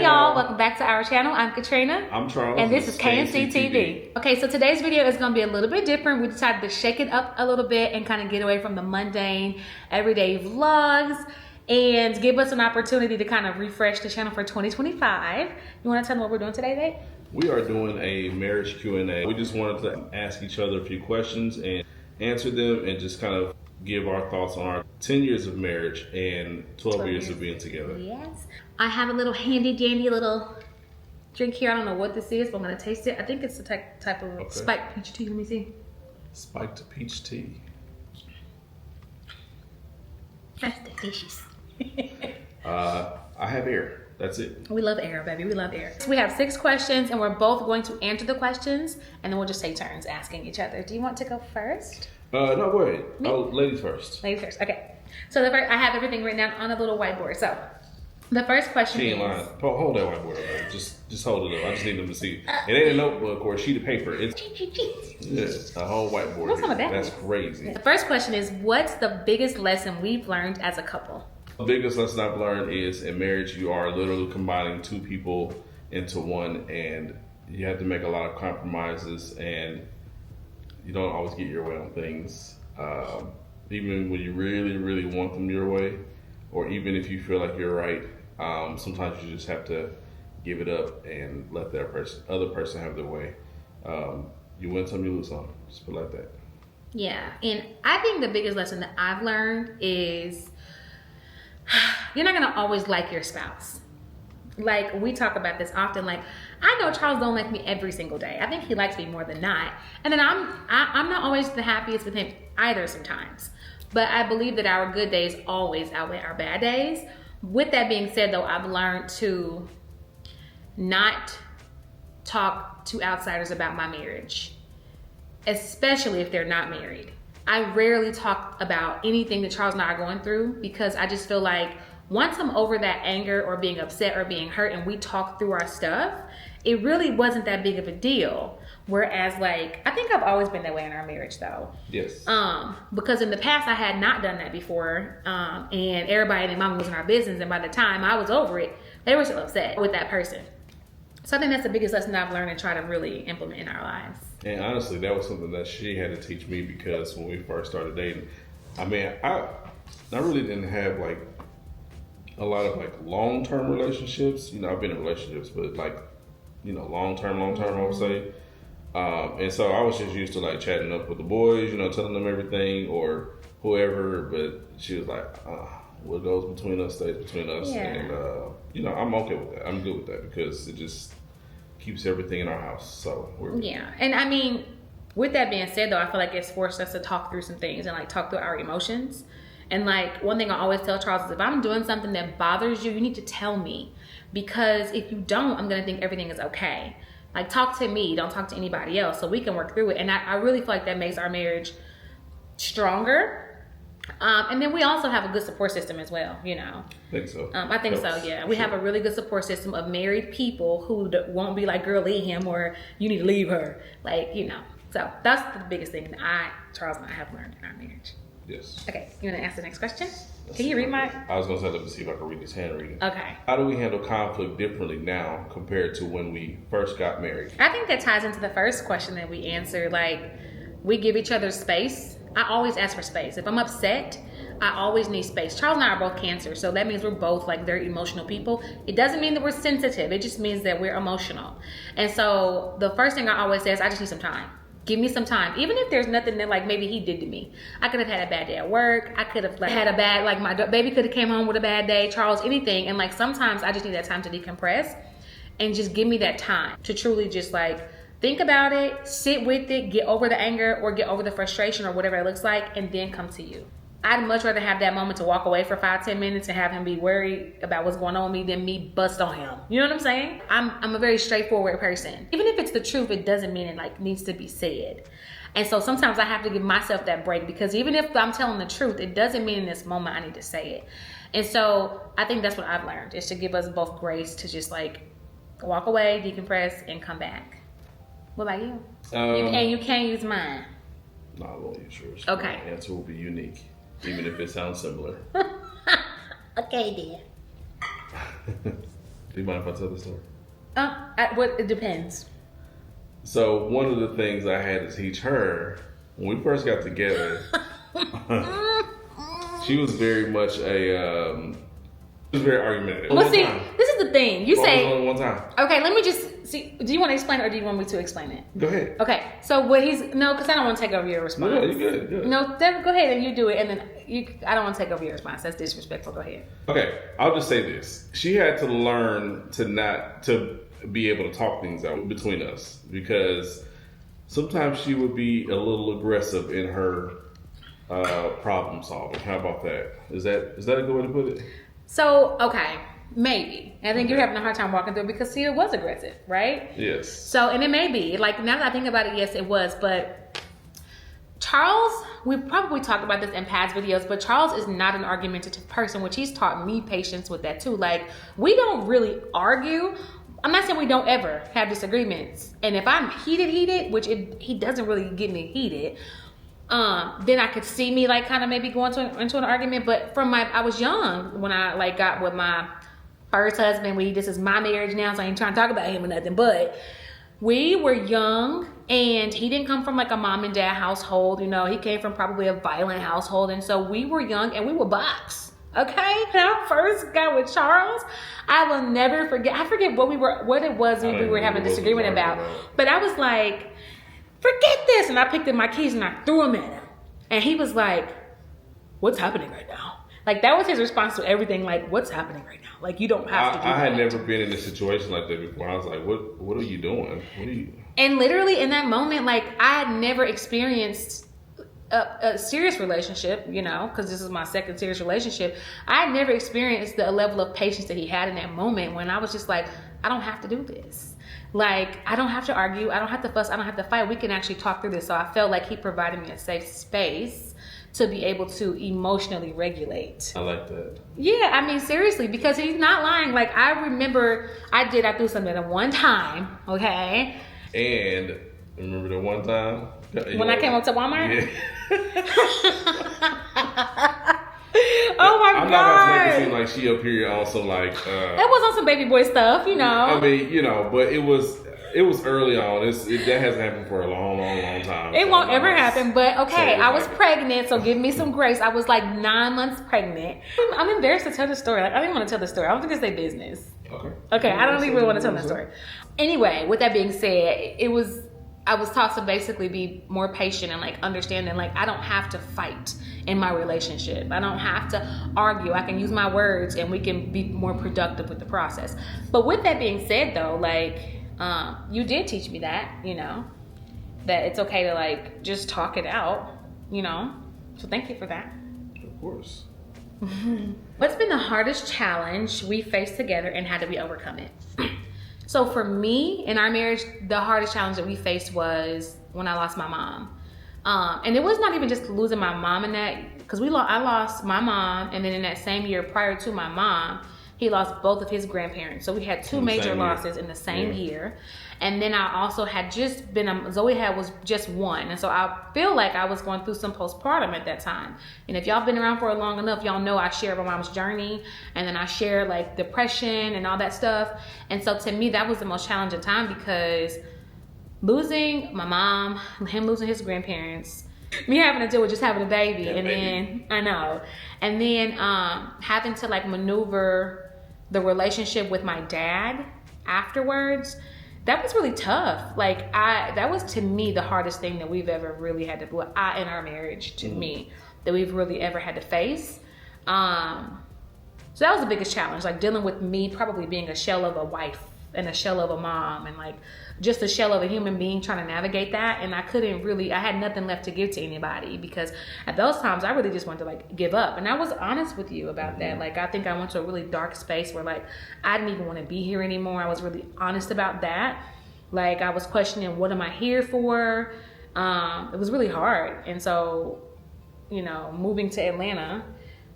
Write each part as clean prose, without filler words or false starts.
y'all, welcome back to our channel. I'm Katrina. I'm Charles. And this is KNC TV. Okay, so today's video is going to be a little bit different. We decided to shake it up a little bit and kind of get away from the mundane, everyday vlogs and give us an opportunity to kind of refresh the channel for 2025. You want to tell them what we're doing today, babe? We are doing a marriage Q&A. We just wanted to ask each other a few questions and answer them and just kind of give our thoughts on our 10 years of marriage and 12 years of being together. Yes. I have a little handy dandy little drink here. I don't know what this is, but I'm going to taste it. I think it's a type of spiked peach tea. Let me see. Spiked peach tea. That's delicious. I have air. That's it. We love air, baby. We love air. So we have 6 questions, and we're both going to answer the questions, and then we'll just take turns asking each other. Do you want to go first? No, go ahead. Oh, ladies first. Ladies first. Okay. So the first, I have everything written down on a little whiteboard. So the first question is... Hold that whiteboard up. Just hold it up. I just need them to see. It ain't a notebook or a sheet of paper. It's a whole whiteboard. What's on the back? That's crazy. The first question is, what's the biggest lesson we've learned as a couple? The biggest lesson I've learned is in marriage, you are literally combining 2 people into one, and you have to make a lot of compromises, and you don't always get your way on things. Even when you really, really want them your way, or even if you feel like you're right, sometimes you just have to give it up and let that other person have their way. You win some, you lose some. Just put it like that. Yeah, and I think the biggest lesson that I've learned is you're not gonna always like your spouse. Like, we talk about this often. Like, I know Charles don't like me every single day. I think he likes me more than not. And then I'm not always the happiest with him either sometimes. But I believe that our good days always outweigh our bad days. With that being said, though, I've learned to not talk to outsiders about my marriage, especially if they're not married. I rarely talk about anything that Charles and I are going through, because I just feel like once I'm over that anger or being upset or being hurt and we talk through our stuff, it really wasn't that big of a deal. Whereas, like, I think I've always been that way in our marriage, though. Yes. Because in the past I had not done that before, and everybody and their mama was in our business, and by the time I was over it, they were still upset with that person. So I think that's the biggest lesson I've learned and try to really implement in our lives. And honestly, that was something that she had to teach me, because when we first started dating, I mean, I really didn't have like a lot of like long-term relationships. You know, I've been in relationships, but like, you know, long-term, I would say. And so I was just used to like chatting up with the boys, you know, telling them everything or whoever. But she was like, what goes between us stays between us. Yeah. And, you know, I'm okay with that. I'm good with that, because it just keeps everything in our house. So we're good. Yeah. And I mean, with that being said, though, I feel like it's forced us to talk through some things and like talk through our emotions. And like, one thing I always tell Charles is, if I'm doing something that bothers you, you need to tell me, because if you don't, I'm gonna think everything is okay. Like, talk to me, don't talk to anybody else, so we can work through it. And I really feel like that makes our marriage stronger. And then we also have a good support system as well, you know. I think so. I think so, yeah. We have a really good support system of married people who won't be like, girl, leave him, or you need to leave her. Like, you know. So that's the biggest thing that Charles and I have learned in our marriage. Yes. Okay, you want to ask the next question? Can you read my... I was going to say, let me see if I can read this handwriting. Okay. How do we handle conflict differently now compared to when we first got married? I think that ties into the first question that we answered. Like, we give each other space. I always ask for space. If I'm upset, I always need space. Charles and I are both Cancer, so that means we're both like very emotional people. It doesn't mean that we're sensitive. It just means that we're emotional. And so the first thing I always say is, I just need some time. Give me some time. Even if there's nothing that like maybe he did to me. I could have had a bad day at work. I could have like had a bad, like my baby could have came home with a bad day, Charles, anything. And like, sometimes I just need that time to decompress, and just give me that time to truly just like think about it, sit with it, get over the anger or get over the frustration or whatever it looks like, and then come to you. I'd much rather have that moment to walk away for 5-10 minutes and have him be worried about what's going on with me than me bust on him. You know what I'm saying? I'm a very straightforward person. Even if it's the truth, it doesn't mean it like needs to be said. And so sometimes I have to give myself that break, because even if I'm telling the truth, it doesn't mean in this moment I need to say it. And so I think that's what I've learned, is to give us both grace to just like walk away, decompress, and come back. What about you? And you can't use mine. No, I won't use yours. Okay. My answer will be unique, even if it sounds similar. Okay, then. Do you mind if I tell the story? It depends. So one of the things I had to teach her when we first got together, she was very much she was very argumentative. Well, see, this is the thing. You say only one time. Okay, let me just see. Do you want to explain it or do you want me to explain it? Go ahead. Okay, so what because I don't want to take over your response. No, you're good. Good. No, go ahead and you do it, and then I don't want to take over your response. That's disrespectful. Go ahead. Okay, I'll just say this: she had to learn to be able to talk things out between us, because sometimes she would be a little aggressive in her problem solving. How about that? Is that a good way to put it? So, okay, maybe. I think you're having a hard time walking through it because Sia was aggressive, right? Yes. So, and it may be. Like, now that I think about it, yes, it was. But Charles, we probably talked about this in past videos, but Charles is not an argumentative person, which he's taught me patience with that too. Like, we don't really argue. I'm not saying we don't ever have disagreements. And if I'm heated, which he doesn't really get me heated, then I could see me like kind of maybe going into an argument. But I was young when I like got with my first husband. This is my marriage now, so I ain't trying to talk about him or nothing. But we were young, and he didn't come from like a mom and dad household. You know, he came from probably a violent household, and so we were young and we were boxed. Okay, when I first got with Charles, I will never forget. I forget what it was we were having a disagreement about, but I was like, forget this. And I picked up my keys and I threw them at him. And he was like, what's happening right now? Like, that was his response to everything. Like, what's happening right now? Like, you don't have to do that. I had never been in a situation like that before. I was like, what are you doing? And literally in that moment, like, I had never experienced a serious relationship, you know, because this is my second serious relationship. I had never experienced the level of patience that he had in that moment when I was just like, I don't have to do this. Like, I don't have to argue. I don't have to fuss. I don't have to fight. We can actually talk through this. So I felt like he provided me a safe space to be able to emotionally regulate. I like that. Yeah, I mean, seriously, because he's not lying. Like, I remember I threw something at him one time, okay? And remember the one time? When I came up to Walmart? Yeah. Oh my God. I'm not about to make it seem like she up here also like that was on some baby boy stuff, you know. I mean, you know, but it was early on. That hasn't happened for a long time. It won't ever happen, but okay, I was like pregnant, so give me some grace. I was like 9 months pregnant. I'm embarrassed to tell the story. Like, I didn't want to tell the story. I don't think it's their business. Okay, I don't even want to tell that story. Anyway, with that being said, I was taught to basically be more patient and like understanding, like, I don't have to fight in my relationship. I don't have to argue. I can use my words and we can be more productive with the process. But with that being said though, like, you did teach me that, you know, that it's okay to like just talk it out, you know. So thank you for that. Of course. What's been the hardest challenge we faced together and how did we overcome it? So for me, in our marriage, the hardest challenge that we faced was when I lost my mom. And it was not even just losing my mom in that, because I lost my mom, and then in that same year prior to my mom, he lost both of his grandparents. So we had two major losses in the same year. And then I also had just been, Zoe was just one. And so I feel like I was going through some postpartum at that time. And if y'all been around for long enough, y'all know I shared my mom's journey. And then I shared like depression and all that stuff. And so to me, that was the most challenging time, because losing my mom, him losing his grandparents, me having to deal with just having a baby. Then, I know. And then having to like maneuver the relationship with my dad afterwards, that was really tough. Like, that was to me the hardest thing that we've ever really had to, in our marriage, to me, that we've really ever had to face. So that was the biggest challenge, like dealing with me probably being a shell of a wife and a shell of a mom and like just a shell of a human being trying to navigate that. And I had nothing left to give to anybody, because at those times I really just wanted to like give up. And I was honest with you about that. Like, I think I went to a really dark space where like I didn't even want to be here anymore. I was really honest about that. Like, I was questioning, what am I here for? It was really hard. And so, you know, moving to Atlanta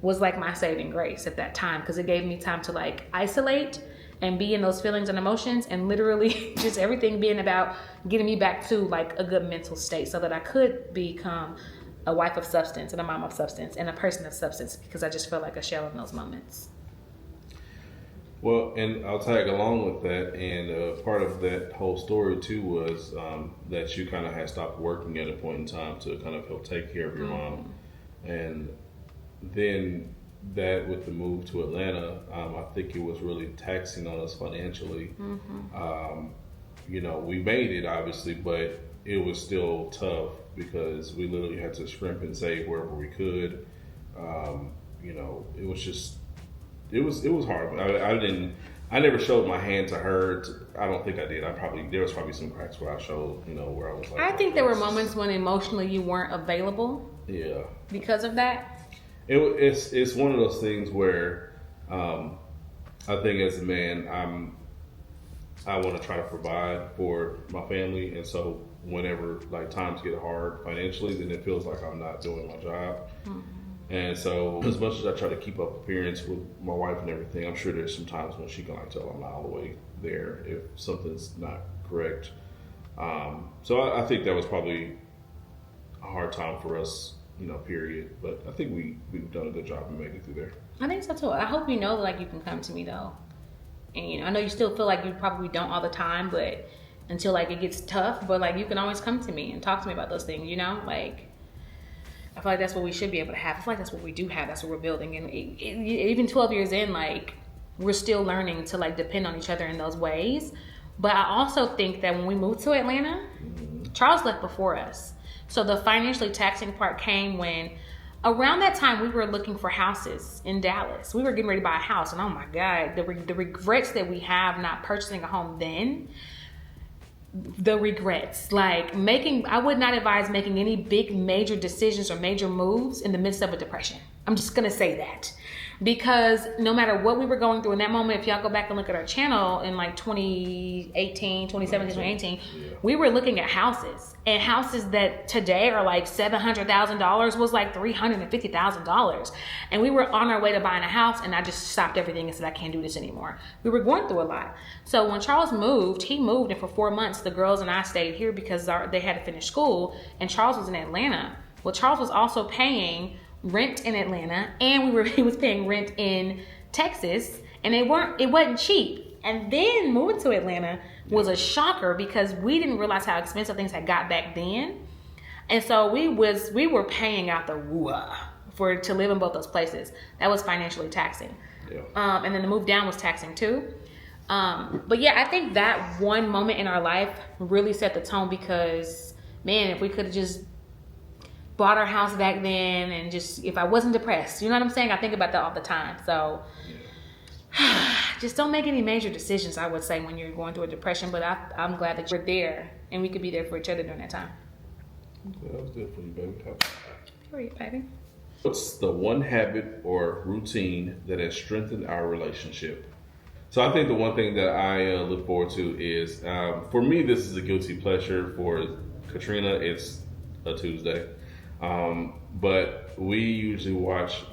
was like my saving grace at that time, because it gave me time to like isolate and be in those feelings and emotions, and literally just everything being about getting me back to like a good mental state, so that I could become a wife of substance and a mom of substance and a person of substance, because I just felt like a shell in those moments. Well, and I'll tag along with that. And part of that whole story too was that you kind of had stopped working at a point in time to kind of help take care of your mom, and then that with the move to Atlanta, I think it was really taxing on us financially. We made it obviously, but it was still tough because we literally had to scrimp and save wherever we could. It was just it was hard. I never showed my hand to her. I don't think I did. There was probably some cracks where I showed, where I was like. I think there were moments when emotionally you weren't available. Yeah. Because of that. It's one of those things where I think as a man I want to try to provide for my family, and so whenever like times get hard financially, then it feels like I'm not doing my job. And so as much as I try to keep up appearance with my wife and everything, I'm sure there's some times when she can like tell I'm not all the way there if something's not correct. So I think that was probably a hard time for us, period. But I think we've done a good job and made it through there. I think so too. I hope you know like you can come to me though. And I know you still feel like you probably don't all the time, but until like it gets tough, but like you can always come to me and talk to me about those things, like I feel like that's what we should be able to have. I feel like that's what we do have. That's what we're building. And even 12 years in, like we're still learning to like depend on each other in those ways. But I also think that when we moved to Atlanta, Charles left before us. So the financially taxing part came when around that time we were looking for houses in Dallas. We were getting ready to buy a house, and oh my God, the regrets that we have not purchasing a home then. The regrets, like I would not advise making any big major decisions or major moves in the midst of a depression. I'm just gonna say that, because no matter what we were going through in that moment, if y'all go back and look at our channel in like 2017, 2018, we were looking at houses, and houses that today are like $700,000 was like $350,000. And we were on our way to buying a house, and I just stopped everything and said, I can't do this anymore. We were going through a lot. So when Charles moved, he moved, and for 4 months, the girls and I stayed here because they had to finish school, and Charles was in Atlanta. Well, Charles was also paying rent in Atlanta, and he was paying rent in Texas, and it wasn't cheap. And then moving to Atlanta was a shocker because we didn't realize how expensive things had got back then. And so we were paying out the to live in both those places. That was financially taxing. Yeah. And then the move down was taxing too. But yeah, I think that one moment in our life really set the tone, because man, if we could have just bought our house back then, and just if I wasn't depressed, you know what I'm saying? I think about that all the time. So just don't make any major decisions, I would say, when you're going through a depression. But I'm glad that you're there and we could be there for each other during that time. That was good for you, baby. Period, baby. What's the one habit or routine that has strengthened our relationship? So I think the one thing that I look forward to is, for me, this is a guilty pleasure. For Katrina, it's a Tuesday. But we usually watch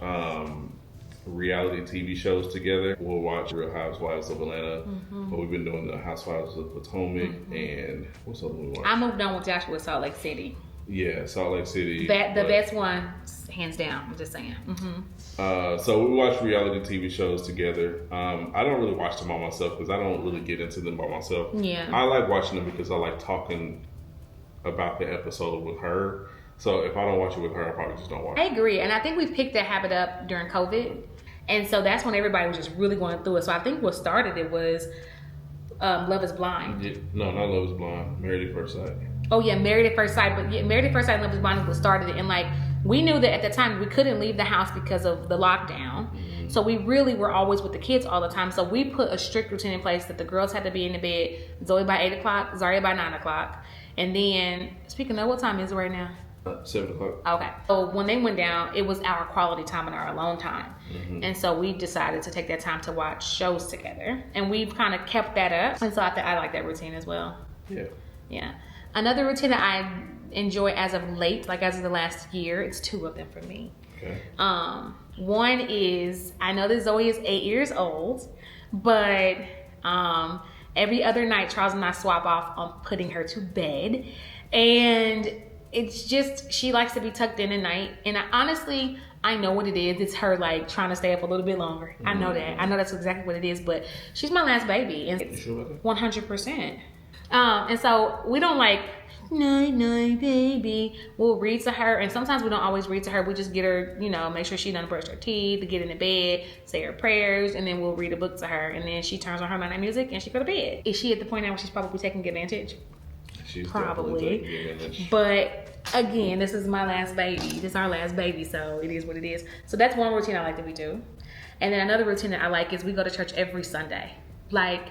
reality TV shows together. We'll watch Real Housewives of Atlanta, but we've been doing the Housewives of Potomac, and what's other one we watch? I moved on with Joshua, Salt Lake City. Yeah, Salt Lake City. The best one, hands down. I'm just saying. So we watch reality TV shows together. I don't really watch them by myself because I don't really get into them by myself. Yeah. I like watching them because I like talking about the episode with her. So if I don't watch it with her, I probably just don't watch it. I agree. And I think we picked that habit up during COVID. And so that's when everybody was just really going through it. So I think what started it was Love is Blind. Yeah, no, not Love is Blind. Married at First Sight. Oh yeah, Married at First Sight. But yeah, Married at First Sight and Love is Blind was started. And like, we knew that at the time we couldn't leave the house because of the lockdown. So we really were always with the kids all the time. So we put a strict routine in place that the girls had to be in the bed, Zoe by 8 o'clock, Zaria by 9 o'clock. And then, speaking of, what time is it right now? 7 o'clock. Okay. So when they went down, it was our quality time and our alone time. And so we decided to take that time to watch shows together. And we've kind of kept that up. And so I like that routine as well. Yeah. Yeah. Another routine that I enjoy as of late, like as of the last year, it's 2 of them for me. Okay. One is, I know that Zoe is 8 years old, but every other night Charles and I swap off on putting her to bed. And it's just, she likes to be tucked in at night. And I know what it is. It's her like trying to stay up a little bit longer. I know that. I know that's exactly what it is. But she's my last baby, and You sure about that? 100%. And so we don't like night night baby. We'll read to her, and sometimes we don't always read to her. We just get her, make sure she done brushed her teeth, get in the bed, say her prayers, and then we'll read a book to her, and then she turns on her night music and she go to bed. Is she at the point now where she's probably taking advantage? She's Probably. taking advantage. But again, this is my last baby. This is our last baby, so it is what it is. So that's one routine I like that we do. And then another routine that I like is we go to church every Sunday. Like,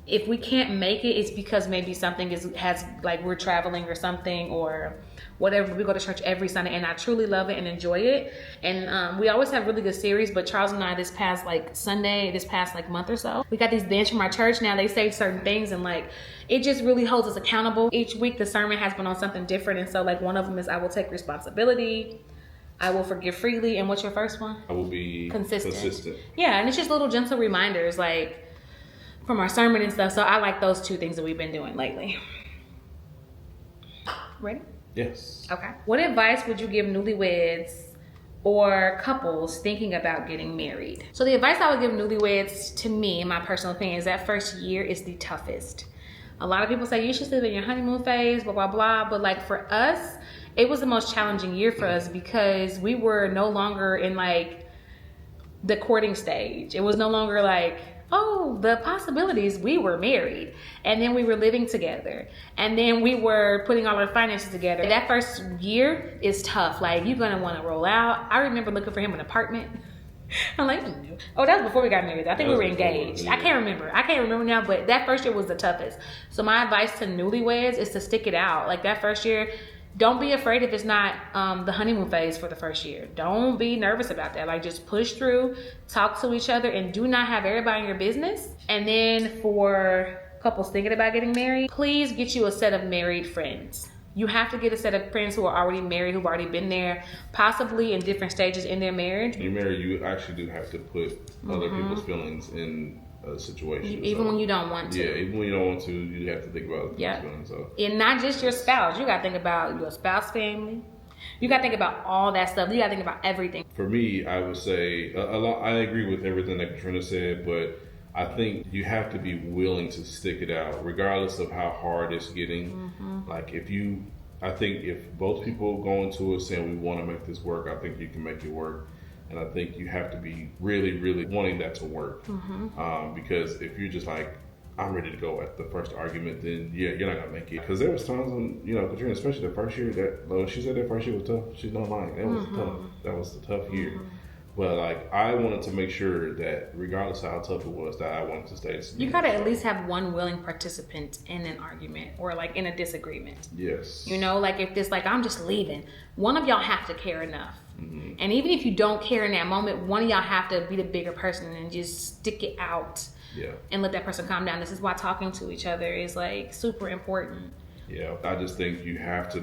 if we can't make it, it's because maybe something has like we're traveling or something or whatever. We go to church every Sunday, and I truly love it and enjoy it. And we always have really good series. But Charles and I, this past month or so, we got these bands from our church. Now they say certain things, and like it just really holds us accountable. Each week the sermon has been on something different, and so like one of them is I will take responsibility. I will forgive freely. And what's your first one? I will be consistent. Yeah, and it's just little gentle reminders like from our sermon and stuff. So I like those two things that we've been doing lately. Ready? Yes. Okay. What advice would you give newlyweds or couples thinking about getting married? So the advice I would give newlyweds, to me, in my personal opinion, is that first year is the toughest. A lot of people say you should live in your honeymoon phase, blah, blah, blah. But like for us, it was the most challenging year for us because we were no longer in like the courting stage. It was no longer like, oh, the possibilities. We were married, and then we were living together, and then we were putting all our finances together. That first year is tough. Like, you're gonna want to roll out. I remember looking for him an apartment. I'm like, oh, that was before we got married. I think we were engaged. I can't remember now, but that first year was the toughest. So my advice to newlyweds is to stick it out. Like that first year, don't be afraid if it's not the honeymoon phase for the first year. Don't be nervous about that. Like, just push through, talk to each other, and do not have everybody in your business. And then for couples thinking about getting married, please get you a set of married friends. You have to get a set of friends who are already married, who've already been there, possibly in different stages in their marriage. When you're married, you actually do have to put other people's feelings in a situation. Even when you don't want to. Yeah, even when you don't want to, you have to think about other people's feelings. So. And not just your spouse. You got to think about your spouse's family. You got to think about all that stuff. You got to think about everything. For me, I would say, I agree with everything that Katrina said, but I think you have to be willing to stick it out, regardless of how hard it's getting. Like I think if both people go into it saying we want to make this work, I think you can make it work. And I think you have to be really, really wanting that to work. Because if you're just like, I'm ready to go at the first argument, then you're not gonna make it. Because there was times when, Katrina, especially the first year, she said that first year was tough. She's not lying. That was tough. That was the tough year. But like, I wanted to make sure that regardless of how tough it was, that I wanted to stay. You gotta at least have one willing participant in an argument or like in a disagreement. Yes. Like if this like, I'm just leaving, one of y'all have to care enough. And even if you don't care in that moment, one of y'all have to be the bigger person and just stick it out. Yeah. And let that person calm down. This is why talking to each other is like super important. Yeah. I just think you have to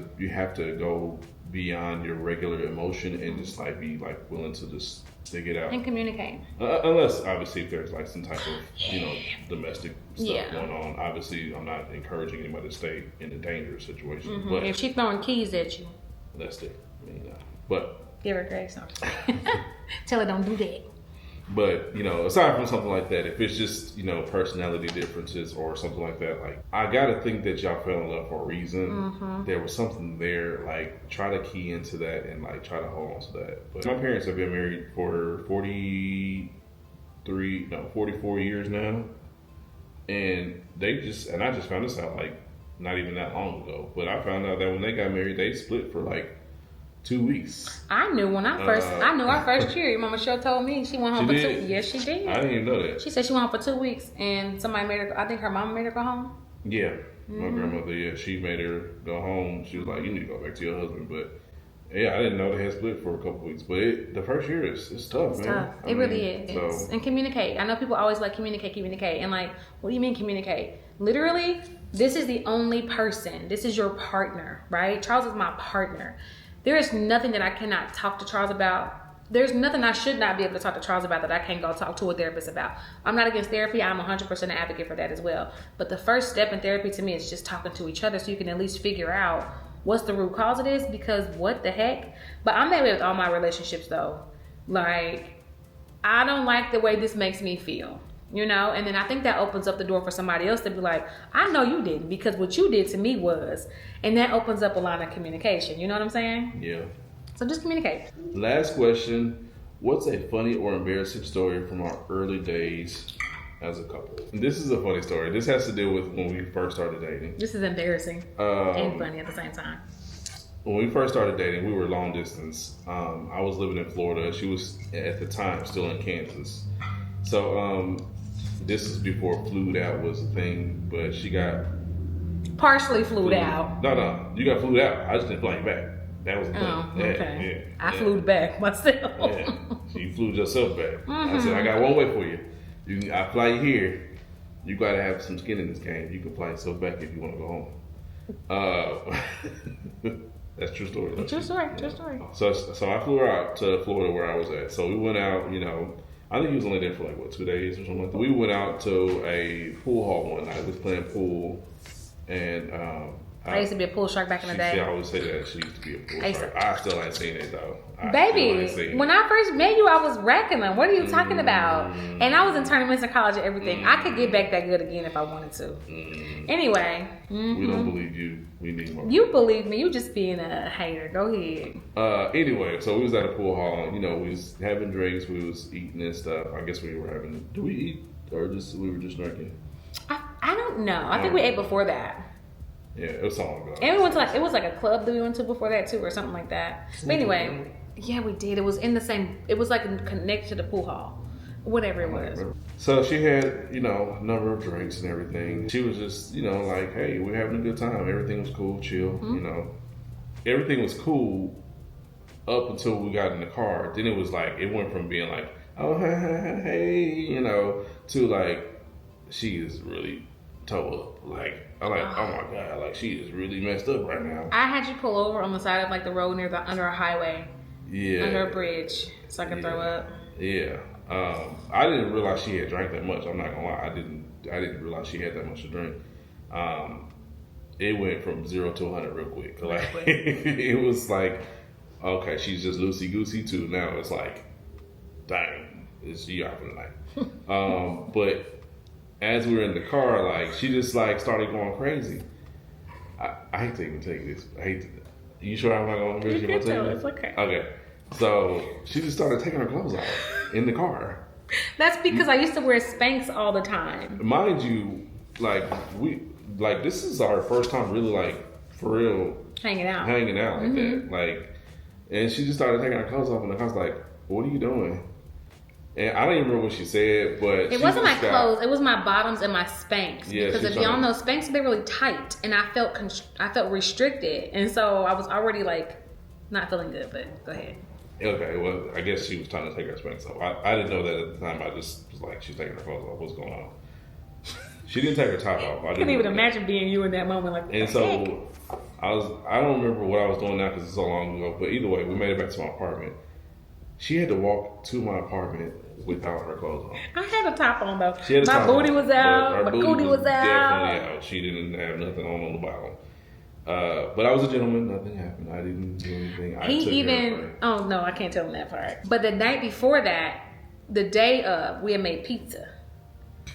go beyond your regular emotion and just like be like willing to just stick it out and communicate. Unless obviously if there's like some type of domestic stuff going on. Obviously, I'm not encouraging anybody to stay in a dangerous situation. But if she's throwing keys at you, that's it. But give her grace. Tell her don't do that. But, aside from something like that, if it's just, personality differences or something like that, like, I gotta think that y'all fell in love for a reason. There was something there, like, try to key into that and, like, try to hold on to that. But my parents have been married for 44 years now. And I just found this out, like, not even that long ago. But I found out that when they got married, they split for, like, 2 weeks. I knew our first year. Mama Michelle told me she went home for 2 weeks. Yes, she did. I didn't even know that. She said she went home for 2 weeks and somebody made her, I think her mama made her go home. Yeah. My grandmother, she made her go home. She was like, you need to go back to your husband. But yeah, I didn't know they had split for a couple weeks. But the first year it's tough, man. Tough. It really is. And communicate. I know people always like communicate. And like, what do you mean communicate? Literally, this is the only person. This is your partner, right? Charles is my partner. There is nothing that I cannot talk to Charles about. There's nothing I should not be able to talk to Charles about that I can't go talk to a therapist about. I'm not against therapy. I'm 100% an advocate for that as well. But the first step in therapy to me is just talking to each other so you can at least figure out what's the root cause of this, because what the heck? But I'm that way with all my relationships though. Like, I don't like the way this makes me feel, you know? And then I think that opens up the door for somebody else to be like, I know you didn't, because what you did to me was, and that opens up a line of communication. You know what I'm saying? Yeah. So just communicate. Last question. What's a funny or embarrassing story from our early days as a couple? This is a funny story. This has to do with when we first started dating. This is embarrassing and funny at the same time. When we first started dating, we were long distance. I was living in Florida. She was, at the time, still in Kansas. So this is before flued out was a thing, but she got... Partially flued out. No. You got flued out. I just didn't fly you back. That was the thing. Oh, okay. Yeah, I flew back myself. Yeah. So you flew yourself back. I said, I got one way for you. I fly you here. You got to have some skin in this game. You can fly yourself back if you want to go home. That's true story. True story. So I flew her out to Florida where I was at. So we went out, you know, I think he was only there for like, 2 days or something like that. We went out to a pool hall one night. We was playing pool. And I used to be a pool shark back in the day. I always say that she used to be a pool shark. I still ain't seen it though. Baby, when I first met you, I was wrecking them. What are you talking about? And I was in tournaments in college and everything. I could get back that good again if I wanted to. Anyway. We don't believe you. We need more. You believe me. You just being a hater. Go ahead. Anyway, so we was at a pool hall. You know, we was having drinks. We was eating and stuff. I guess we were having... Do we eat? Or we were just drinking? I don't know. I think we ate before that. Yeah, it was something like that. And we went to it was like a club that we went to before that too, or something like that. But anyway, yeah, we did. It was in the same, it was like connected to the pool hall. Whatever it was. So she had, you know, a number of drinks and everything. She was just, you know, like, hey, we're having a good time. Everything was cool, chill, you know. Everything was cool up until we got in the car. Then it was like, it went from being like, oh, hey, you know, to like, she is really toe up. Like, I'm like, oh my God, like she is really messed up right now. I had you pull over on the side of like the road under a highway. Yeah. Under a bridge so I could throw up. Yeah. I didn't realize she had drank that much. I'm not gonna lie. I didn't realize she had that much to drink. It went from 0 to 100 real quick. Like it was like, okay, she's just loosey goosey too. Now it's like, dang, it's she out for the night. But as we were in the car, like she just like started going crazy. I hate to even take this. You sure I'm not going to You can tell, it's okay. Okay. So she just started taking her clothes off in the car. That's because I used to wear Spanx all the time. Mind you, this is our first time really like for real hanging out like that. Like, and she just started taking her clothes off, and I was like, "What are you doing?" And I don't even remember what she said, but it wasn't my clothes. It was my bottoms and my Spanx. Yeah, because if y'all know, Spanx, they're really tight, and I felt restricted, and so I was already like not feeling good. But go ahead. Okay, well, I guess she was trying to take her Spanx off. I didn't know that at the time. I just was like, she's taking her clothes off. What's going on? She didn't take her top off. I couldn't even imagine being you in that moment. Like, and so I don't remember what I was doing now because it's so long ago. But either way, we made it back to my apartment. She had to walk to my apartment without her clothes on. I had a top on though. My booty was out. My booty was out. Definitely out. She didn't have nothing on the bottom. But I was a gentleman. Nothing happened. I didn't do anything. Oh no, I can't tell him that part. But the night before that, the day of, we had made pizza.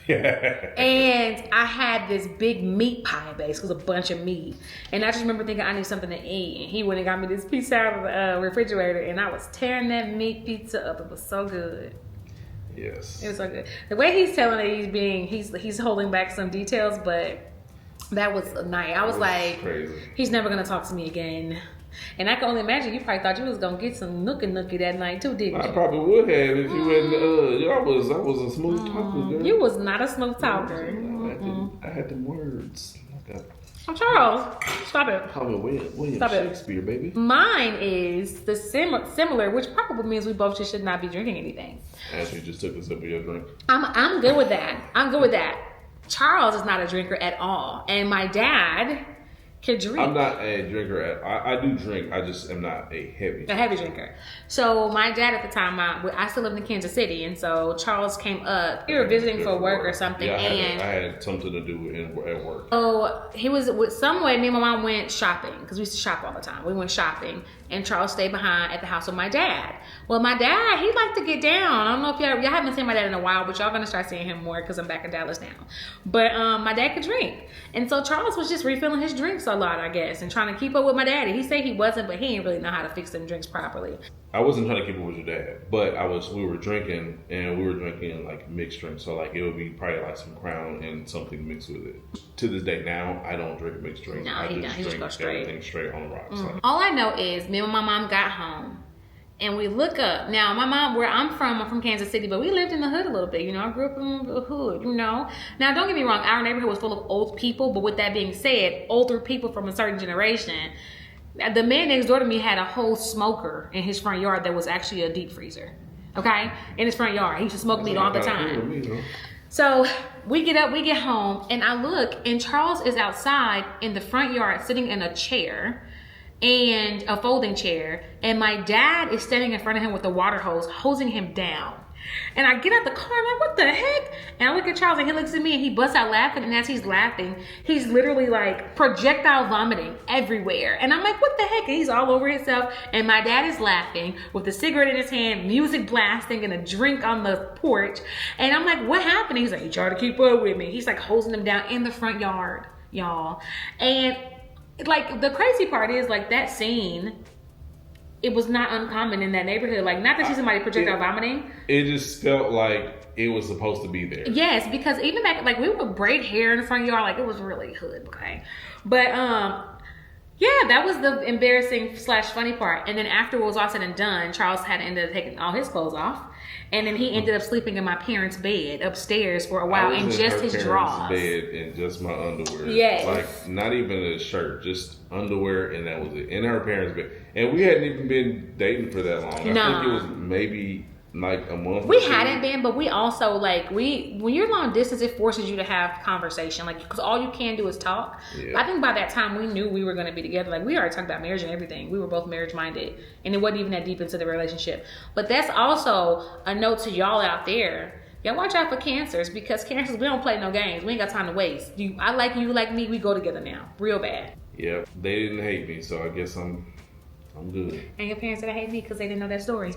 And I had this big meat pie base. It was a bunch of meat. And I just remember thinking I need something to eat. And he went and got me this pizza out of the refrigerator. And I was tearing that meat pizza up. It was so good. Yes. It was so good. The way he's telling it, he's holding back some details, but that was a night. I was like, crazy. He's never going to talk to me again. And I can only imagine you probably thought you was going to get some nookie that night too, didn't you? I probably would have if you hadn't. I was a smooth talker, girl. You was not a smooth talker. I had them words. Charles, stop it. Call me William Shakespeare, baby. Mine is the similar, which probably means we both just should not be drinking anything. As you just took a sip of your drink. I'm good with that. Charles is not a drinker at all. And my dad Can drink. I'm not a drinker. I do drink. I just am not a heavy drinker. So my dad at the time, I still lived in Kansas City, and so Charles came up. We were visiting for work or something, yeah, and I had something to do at work. So he was with some way. Me and my mom went shopping because we used to shop all the time. We went shopping, and Charles stayed behind at the house with my dad. Well, my dad, he liked to get down. I don't know if y'all haven't seen my dad in a while, but y'all gonna start seeing him more because I'm back in Dallas now. But my dad could drink, and so Charles was just refilling his drinks a lot, I guess, and trying to keep up with my daddy. He said he wasn't, but he didn't really know how to fix them drinks properly. I wasn't trying to keep up with your dad, but we were drinking, and we were drinking like mixed drinks. So like it would be probably like some Crown and something mixed with it. To this day now, I don't drink mixed drinks. No, he just go straight. Everything straight on the rocks. Like, all I know is me and my mom got home, and we look up. Now, my mom, where I'm from Kansas City, but we lived in the hood a little bit. You know, I grew up in the hood, you know. Now, don't get me wrong, our neighborhood was full of old people, but with that being said, older people from a certain generation. The man next door to me had a whole smoker in his front yard that was actually a deep freezer, okay? In his front yard. He used to smoke meat all the time. So we get up, we get home, and I look, and Charles is outside in the front yard sitting in a chair, and a folding chair, and my dad is standing in front of him with the water hose, hosing him down. And I get out the car, I'm like, what the heck? And I look at Charles, and he looks at me, and he busts out laughing, and as he's laughing, he's literally like projectile vomiting everywhere. And I'm like, what the heck? And he's all over himself, and my dad is laughing with a cigarette in his hand, music blasting, and a drink on the porch. And I'm like, what happened? He's like, he tried to keep up with me. He's like hosing him down in the front yard, y'all. And like the crazy part is like that scene, it was not uncommon in that neighborhood. Like, not to see somebody projectile vomiting. It just felt like it was supposed to be there. Yes, because even back, like, we would braid hair in the front yard. Like, it was really hood, okay? But, yeah, that was the embarrassing / funny part. And then after it was all said and done, Charles had ended up taking all his clothes off. And then he ended up sleeping in my parents' bed upstairs for a while in just his drawers. Bed in just my underwear. Yes. Like, not even a shirt, just underwear, and that was it. In her parents' bed. And we hadn't even been dating for that long. No. I think it was maybe like a month. We hadn't been, but we also, like, when you're long distance, it forces you to have conversation. Like, because all you can do is talk. Yeah. I think by that time, we knew we were going to be together. Like, we already talked about marriage and everything. We were both marriage-minded. And it wasn't even that deep into the relationship. But that's also a note to y'all out there. Y'all watch out for cancers, because cancers, we don't play no games. We ain't got time to waste. I like you, like me, we go together now. Real bad. Yeah, they didn't hate me, so I guess I'm good. And your parents didn't hate me because they didn't know that story.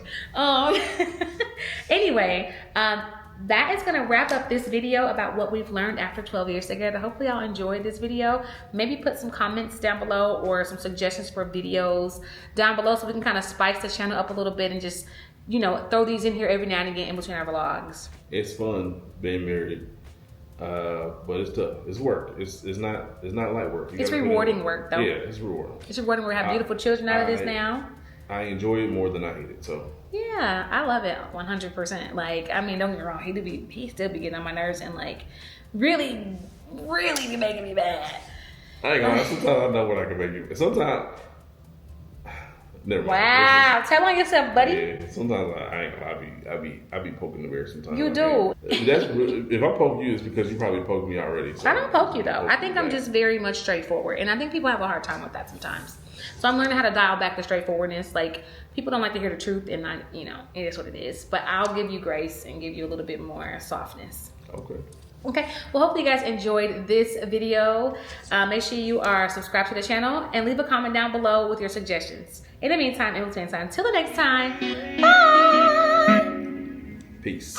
Anyway, that is going to wrap up this video about what we've learned after 12 years together. Hopefully y'all enjoyed this video. Maybe put some comments down below or some suggestions for videos down below so we can kind of spice the channel up a little bit and just, you know, throw these in here every now and again in between our vlogs. It's fun being married. But it's tough. It's work. It's not light work. It's rewarding work, though. Yeah, it's rewarding. It's rewarding. We have beautiful children out of this now. I enjoy it more than I hate it. So yeah, I love it 100%. Like, I mean, don't get me wrong. He still be getting on my nerves and like really be making me bad. I ain't gonna lie. Sometimes I know what I can make you. Sometimes. Never mind. Wow, tell on yourself, buddy. Yeah, sometimes I ain't gonna. I be poking the bear sometimes. You do. That's if I poke you, it's because you probably poked me already. So I don't poke you though. I think I'm just very much straightforward, and I think people have a hard time with that sometimes. So I'm learning how to dial back the straightforwardness. Like, people don't like to hear the truth, and you know, it is what it is. But I'll give you grace and give you a little bit more softness. Okay, well, hopefully you guys enjoyed this video. Make sure you are subscribed to the channel and leave a comment down below with your suggestions. In the meantime, until the next time, bye! Peace.